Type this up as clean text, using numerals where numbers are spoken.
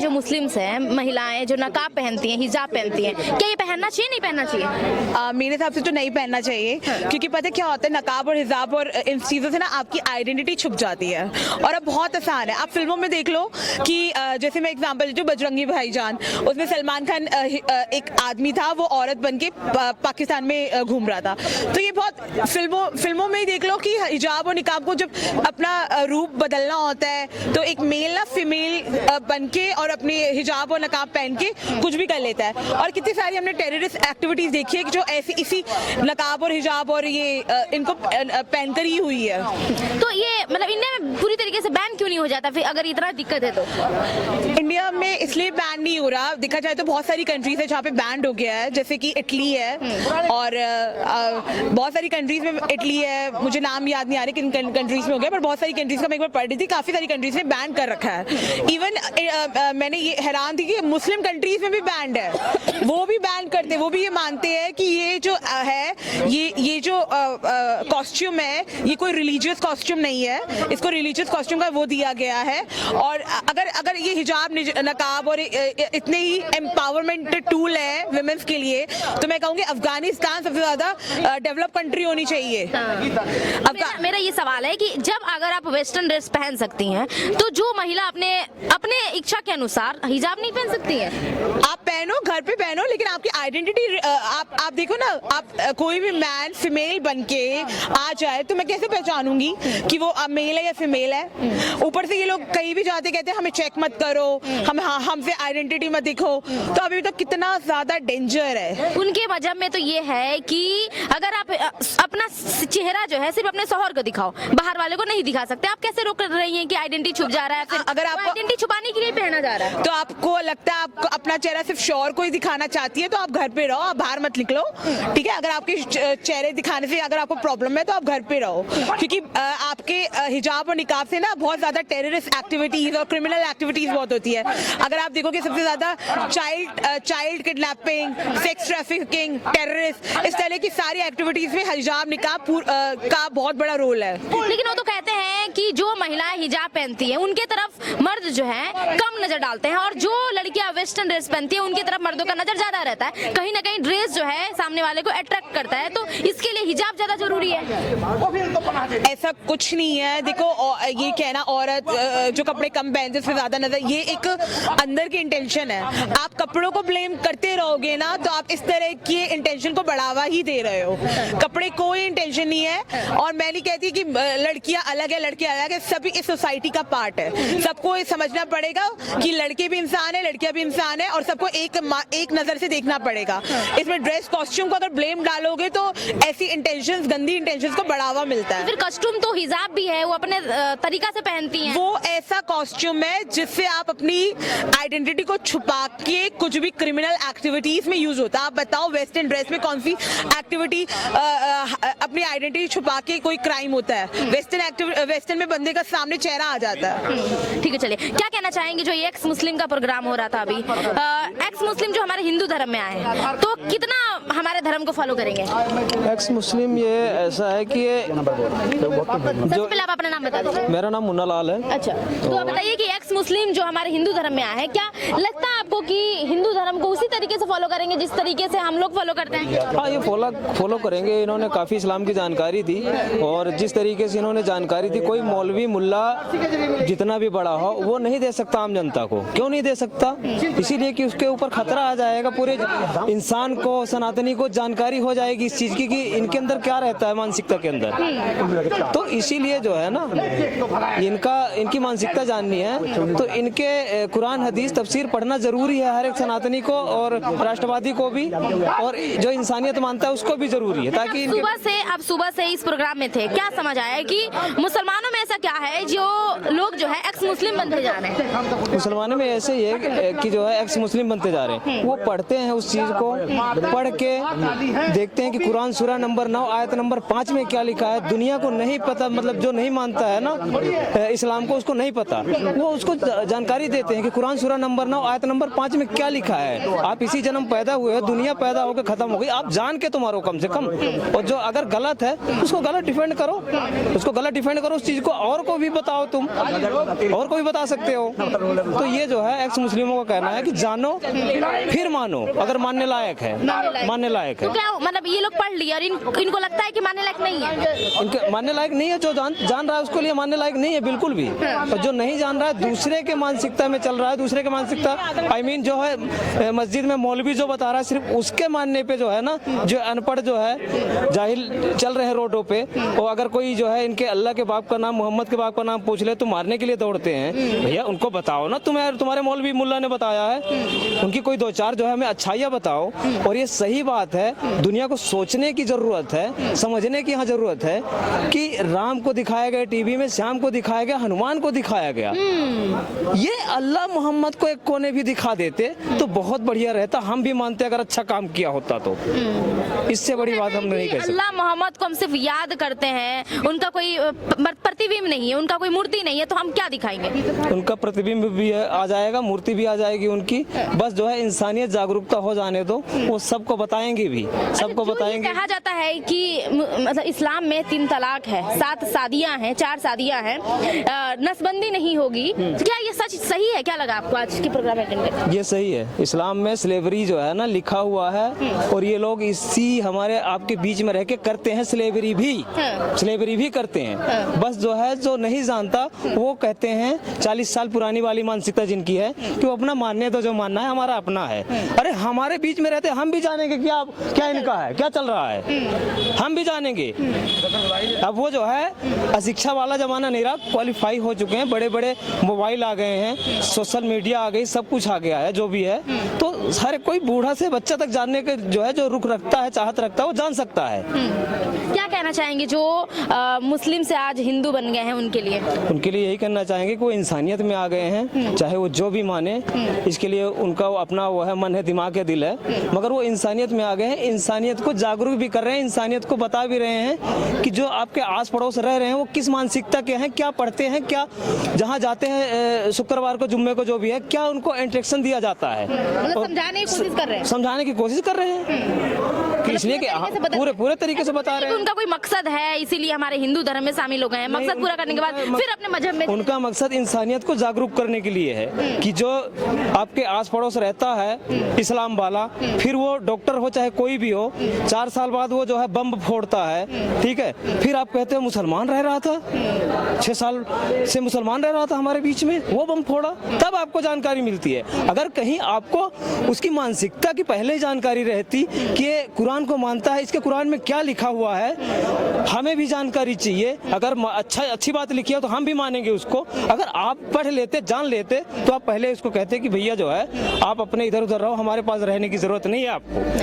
जो मुस्लिम्स हैं, महिलाएं जो नकाब पहनती हैं, हिजाब पहनती हैं, क्या ये पहनना चाहिए, नहीं पहनना चाहिए? मेरे हिसाब से तो नहीं पहनना चाहिए, क्योंकि पता है क्या होता है, नकाब और हिजाब और इन चीज़ों से ना आपकी आइडेंटिटी छुप जाती है। और अब बहुत आसान है, आप फिल्मों में देख लो कि जैसे मैं एग्जांपल जो बजरंगी भाईजान, उसमें सलमान खान एक आदमी था, वो औरत बन के पाकिस्तान में घूम रहा था। तो ये बहुत फिल्मों में ही देख लो कि हिजाब और निकाब को जब अपना रूप बदलना होता है तो एक मेल ना फीमेल बन के और अपनी हिजाब और नकाब पहन के कुछ भी कर लेता है। और कितनी सारी हमने टेररिस्ट एक्टिविटीज देखी है कि जो ऐसी इसी नकाब और हिजाब और ये इनको पहनकर ही हुई है। तो ये मतलब इंडिया में पूरी तरीके से बैन क्यों नहीं हो जाता फिर, अगर इतना दिक्कत है तो? इंडिया में इसलिए बैन नहीं हो रहा, देखा जाए तो बहुत सारी कंट्रीज है जहाँ पे बैन हो गया है, जैसे कि इटली है और बहुत सारी कंट्रीज में, इटली है, मुझे नाम याद नहीं आ रहे किन कंट्रीज में हो गया, पर बहुत सारी कंट्रीज का मैं एक बार पढ़ रही थी, काफी सारी कंट्रीज में बैन कर रखा है। इवन मैंने ये हैरान थी कि मुस्लिम कंट्रीज में भी बैंड है, वो भी बैन करते, वो भी ये मानते हैं कि ये जो है ये जो कॉस्ट्यूम है ये कोई रिलीजियस कॉस्ट्यूम नहीं है, इसको रिलीजियस कॉस्ट्यूम का वो दिया गया है। और अगर ये हिजाब नकाब और इतने ही एम्पावरमेंट टूल है विमेंस के लिए, तो मैं कहूँगी अफगानिस्तान सबसे ज्यादा डेवलप कंट्री होनी चाहिए। मेरा ये सवाल है कि जब अगर आप वेस्टर्न ड्रेस पहन सकती हैं तो जो महिला अपने इच्छा के अनुसार हिजाब नहीं पहन सकती है? आप पहनो, घर पे पहनो, लेकिन आपकी आइडेंटिटी आप देखो ना, आप कोई भी मैन फीमेल बन के आ जाए तो मैं कैसे पहचानूंगी कि वो मेल है या फीमेल है? ऊपर से ये लोग कहीं भी जाते कहते हैं हमें चेक मत करो, हमसे आइडेंटिटी मत दिखो, तो अभी तो कितना ज्यादा डेंजर है। उनके मजहब में तो ये है कि अगर आप अपना चेहरा जो है सिर्फ अपने शौहर को दिखाओ, बाहर वाले को नहीं दिखा सकते। आप कैसे रोक रही हैं कि आइडेंटिटी छुप जा रहा है? फिर अगर आपको आइडेंटिटी छुपाने के लिए पहना जा रहा है तो आपको लगता है आपको अपना चेहरा सिर्फ शौहर को ही दिखाना चाहती है, तो आप घर पे रहो, आप बाहर मत निकलो, ठीक है? अगर आपके चेहरे दिखाने से अगर आपको प्रॉब्लम है तो आप घर पे रहो, क्योंकि आपके हिजाब और निकाब से ना बहुत ज्यादा टेररिस्ट एक्टिविटीज और क्रिमिनल एक्टिविटीज बहुत होती है। अगर आप देखोगे सबसे ज्यादा child kidnapping, sex trafficking, terrorist, इस तरह की सारी एक्टिविटीज में हिजाब निकाब का बहुत बड़ा रोल है। लेकिन वो तो कहते हैं कि जो महिलाएं हिजाब पहनती हैं उनके तरफ मर्द जो है कम नजर डालते हैं, और जो लड़कियां वेस्टर्न ड्रेस पहनती है उनकी तरफ मर्दों का नजर ज्यादा रहता है। कहीं ना कहीं ड्रेस जो है सामने वाले को अट्रैक्ट करता है, तो इसके लिए हिजाब ज्यादा जरूरी है। ऐसा कुछ नहीं है। देखो ये कहना औरत जो कपड़े कम पहनते उससे ज्यादा नजर, ये एक अंदर की इंटेंशन है। आप कपड़ों को ब्लेम करते रहोगे ना तो आप इस तरह की इंटेंशन को बढ़ावा ही दे रहे हो। कपड़े कोई इंटेंशन नहीं है, और मैं नहीं कहती कि लड़कियां अलग है लड़के अलग है, सभी इस सोसाइटी का पार्ट है। सबको ये समझना पड़ेगा कि लड़के भी इंसान है, लड़कियां भी इंसान है, और सबको एक नजर से देखना पड़ेगा। इसमें ड्रेस कॉस्ट्यूम को अगर ब्लेम डालोगे तो ऐसी इंटेंशंस, गंदी इंटेंशंस को बढ़ावा मिलता है। फिर कॉस्ट्यूम तो हिजाब भी है, वो अपने तरीका से पहनती हैं। वो ऐसा कॉस्ट्यूम है जिससे आप अपनी आइडेंटिटी को छुपा के कुछ भी क्रिमिनल एक्टिविटीज में यूज होता है। आप बताओ वेस्टर्न ड्रेस में कौन सी एक्टिविटी अपनी आइडेंटिटी छुपा के कोई क्राइम होता है? वेस्टर्न में बंदे का सामने चेहरा आ जाता है। ठीक है, चलिए, क्या कहना चाहेंगे जो एक्स मुस्लिम का प्रोग्राम हो रहा था अभी, एक्स मुस्लिम जो हमारे हिंदू धर्म में आए हैं, तो कितना हमारे धर्म को फॉलो करेंगे? एक्स मुस्लिम ये ऐसा है कि ये सबसे पहले आप अपना नाम बता दीजिए। मेरा नाम मुन्ना लाल है। अच्छा, तो आप बताइए कि एक्स मुस्लिम जो हमारे हिंदू धर्म में आए हैं, क्या लगता है आपको कि हिंदू धर्म को उसी तरीके से फॉलो करेंगे जिस तरीके से हम लोग फॉलो करते हैं? हाँ, ये फॉलो करेंगे। इन्होंने काफ़ी इस्लाम की जानकारी दी, और जिस तरीके से इन्होंने जानकारी दी, कोई मौलवी मुल्ला जितना भी बड़ा हो वो नहीं दे सकता आम जनता को। क्यों नहीं दे सकता? इसीलिए कि उसके ऊपर खतरा आ जाएगा, पूरे इंसान को, सनातनी को जानकारी हो जाएगी इस चीज़ की कि इनके अंदर क्या रहता है मानसिकता के अंदर। तो इसीलिए जो है ना, इनकी मानसिकता जाननी है तो इनके कुरान हदीस तफसीर पढ़ना जरूरी है हर एक सनातनी को, और राष्ट्रवादी को भी, और जो इंसानियत मानता है उसको भी जरूरी है। ताकि सुबह से इस प्रोग्राम में थे, क्या समझ आया कि मुसलमानों में ऐसा क्या है जो लोग जो है एक्स मुस्लिम बनते जा रहे हैं? मुसलमानों में ऐसे ही है कि जो है एक्स मुस्लिम बनते जा रहे हैं। वो पढ़ते हैं उस चीज को, पढ़ के देखते हैं कि कुरान सूरा नंबर 9 आयत नंबर 5 में क्या लिखा है। दुनिया को नहीं पता, मतलब जो नहीं मानता है ना इस्लाम को, उसको नहीं पता, वो उसको जानकारी देते हैं कि कुरान सूरा नंबर 9 आयत नंबर नंबर 5 में क्या लिखा है? आप इसी जन्म पैदा हुए हो, दुनिया पैदा होकर खत्म हो गई, आप जान के तुम्हारो कम से कम। और जो अगर गलत है उसको गलत डिफेंड करो, उसको गलत डिफेंड करो, उस चीज को और को भी बताओ, तुम और को भी बता सकते हो। तो ये जो है एक्स मुस्लिमों का कहना है कि जानो फिर मानो, अगर मानने लायक है, मानने लायक है। तो क्या मतलब ये लोग पढ़ लिया और इनको लगता है कि मानने लायक नहीं है? इनके मानने लायक नहीं है, जो जान रहा है उसके लिए मानने लायक नहीं है बिल्कुल भी। और जो नहीं जान रहा है, दूसरे के मानसिकता में चल रहा है, दूसरे के मानसिकता आई मीन जो है मस्जिद में मौलवी जो बता रहा है सिर्फ उसके मानने पे जो है ना, जो अनपढ़ जो है जाहिल चल रहे हैं रोडों पे, और अगर कोई जो है इनके अल्लाह के बाप का नाम, मोहम्मद के बाप का नाम पूछ ले तो मारने के लिए दौड़ते हैं। भैया उनको बताओ ना, तुम्हारे मौलवी मुल्ला ने बताया है, उनकी कोई दो चार जो है हमें अच्छाइयाँ बताओ। और ये सही बात है, दुनिया को सोचने की जरूरत है, समझने की यहाँ जरूरत है कि राम को दिखाया गया टीवी में, श्याम को दिखाया गया, हनुमान को दिखाया गया, ये अल्लाह मोहम्मद को एक कोने भी दिखा देते तो बहुत बढ़िया रहता। हम भी मानते अगर अच्छा काम किया होता तो। इससे बड़ी बात हम नहीं कह सकते। अल्लाह मोहम्मद को हम सिर्फ याद करते हैं, उनका कोई प्रतिबिंब नहीं है, उनका कोई मूर्ति नहीं है, तो हम क्या दिखाएंगे? उनका प्रतिबिंब भी आ जाएगा, मूर्ति भी आ जाएगी उनकी, बस जो है इंसानियत जागरूकता हो जाने दो, वो सबको बताएंगे भी, सबको बताएंगे। कहा जाता है कि मतलब इस्लाम में 3 तलाक है, 7 शादियां हैं, 4 शादियां हैं, नसबंदी नहीं होगी, तो क्या ये सच सही है? क्या लगा आपको आज के प्रोग्राम अटेंड करके? ये सही है, इस्लाम में स्लेवरी जो है ना लिखा हुआ है, और ये लोग इसी हमारे आपके बीच में रह के करते हैं, स्लेवरी भी करते हैं। बस जो है जो नहीं जानता वो कहते हैं 40 साल पुरानी वाली मानसिकता जिनकी है कि वो अपना मानने तो जो मानना है हमारा अपना है। अरे हमारे बीच में रहते हम भी जानेंगे क्या इनका है, क्या चल रहा है, हम भी जानेंगे। अब वो जो है अशिक्षा वाला जमाना नहीं रहा, क्वालिफाई हो चुके हैं, बड़े बड़े मोबाइल आ गए हैं, सोशल मीडिया आ गई, सब कुछ आ गया है जो भी है, तो हर कोई बूढ़ा से बच्चा तक जानने के जो है जो रुख रखता है, चाहत रखता है, वो जान सकता है। क्या कहना चाहेंगे जो मुस्लिम से आज हिंदू बन गए हैं उनके लिए? उनके लिए यही कहना चाहेंगे कि वो इंसानियत में आ गए हैं, चाहे वो जो भी माने, इसके लिए उनका अपना वो है मन है, दिमाग है, दिल है, मगर वो इंसानियत में आ गए हैं, इंसानियत को जागरूक भी कर रहे हैं, इंसानियत को बता भी रहे हैं कि जो आपके आस पड़ोस रह रहे हैं वो किस मानसिकता के हैं, क्या पढ़ते हैं, क्या जहाँ जाते हैं शुक्रवार को, जुम्मे को, जो भी है, क्या उनको इंस्ट्रक्शन दिया जाता है, मतलब समझाने की कोशिश कर रहे हैं, समझाने की कोशिश कर रहे हैं कि इसलिए कि पूरे तरीके से बता रहे हैं। उनका कोई मकसद है, इसीलिए हमारे हिंदू धर्म में शामिल हो गए हैं, मकसद पूरा करने के बाद फिर अपने मजहब में। उनका मकसद इंसानियत को जागरूक करने के लिए है कि जो आपके आस पड़ोस रहता है इस्लाम वाला, फिर वो डॉक्टर हो चाहे कोई भी हो, 4 साल बाद वो जो है बम फोड़ता है, ठीक है, फिर आप कहते हैं मुसलमान रह रहा था, 6 साल से मुसलमान रह रहा था हमारे बीच में, वो बम फोड़ा, तब आपको जानकारी मिलती है। अगर कहीं आपको उसकी मानसिकता की पहले जानकारी रहती कि ये कुरान को मानता है, इसके कुरान में क्या लिखा हुआ है, हमें भी जानकारी चाहिए, अगर अच्छी बात लिखी है तो हम भी मानेंगे उसको। अगर आप पढ़ लेते, जान लेते, तो आप पहले उसको कहते कि भैया जो है आप अपने इधर उधर रहो, हमारे पास रहने की जरूरत नहीं है आपको।